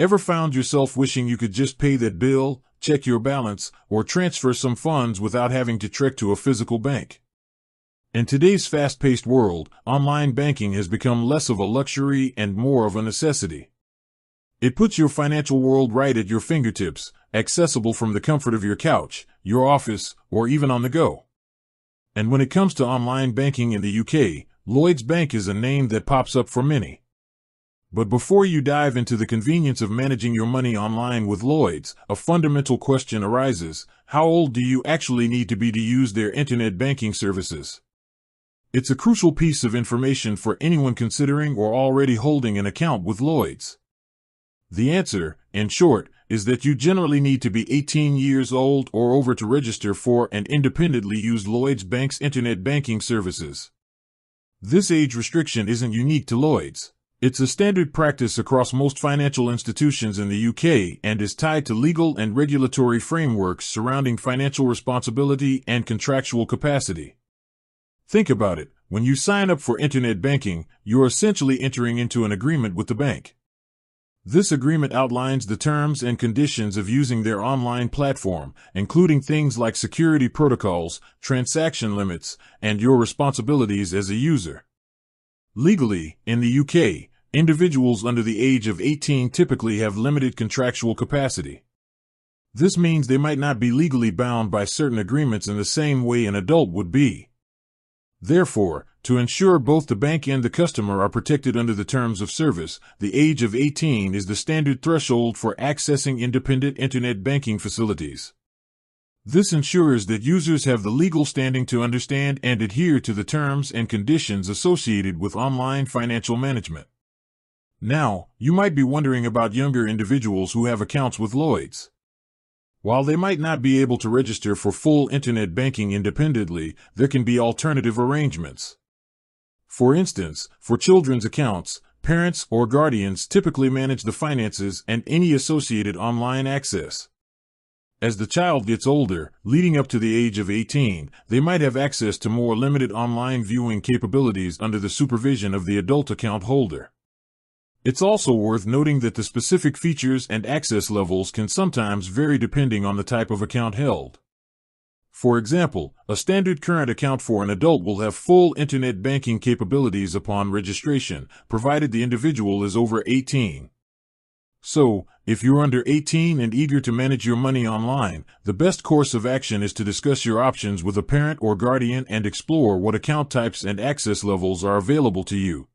Ever found yourself wishing you could just pay that bill, check your balance, or transfer some funds without having to trek to a physical bank? In today's fast-paced world, online banking has become less of a luxury and more of a necessity. It puts your financial world right at your fingertips, accessible from the comfort of your couch, your office, or even on the go. And when it comes to online banking in the UK, Lloyds Bank is a name that pops up for many. But before you dive into the convenience of managing your money online with Lloyds, a fundamental question arises: how old do you actually need to be to use their internet banking services? It's a crucial piece of information for anyone considering or already holding an account with Lloyds. The answer, in short, is that you generally need to be 18 years old or over to register for and independently use Lloyds Bank's internet banking services. This age restriction isn't unique to Lloyds. It's a standard practice across most financial institutions in the UK and is tied to legal and regulatory frameworks surrounding financial responsibility and contractual capacity. Think about it. When you sign up for internet banking, you're essentially entering into an agreement with the bank. This agreement outlines the terms and conditions of using their online platform, including things like security protocols, transaction limits, and your responsibilities as a user. Legally, in the UK, individuals under the age of 18 typically have limited contractual capacity. This means they might not be legally bound by certain agreements in the same way an adult would be. Therefore, to ensure both the bank and the customer are protected under the terms of service, the age of 18 is the standard threshold for accessing independent internet banking facilities. This ensures that users have the legal standing to understand and adhere to the terms and conditions associated with online financial management. Now, you might be wondering about younger individuals who have accounts with Lloyds. While they might not be able to register for full internet banking independently, there can be alternative arrangements. For instance, for children's accounts, parents or guardians typically manage the finances and any associated online access. As the child gets older, leading up to the age of 18, they might have access to more limited online viewing capabilities under the supervision of the adult account holder. It's also worth noting that the specific features and access levels can sometimes vary depending on the type of account held. For example, a standard current account for an adult will have full internet banking capabilities upon registration, provided the individual is over 18. So, if you're under 18 and eager to manage your money online, the best course of action is to discuss your options with a parent or guardian and explore what account types and access levels are available to you.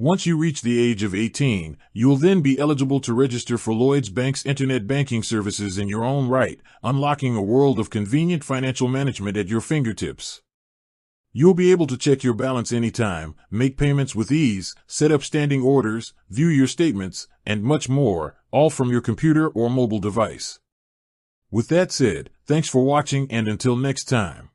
Once you reach the age of 18, you'll then be eligible to register for Lloyds Bank's internet banking services in your own right, unlocking a world of convenient financial management at your fingertips. You'll be able to check your balance anytime, make payments with ease, set up standing orders, view your statements, and much more, all from your computer or mobile device. With that said, thanks for watching, and until next time.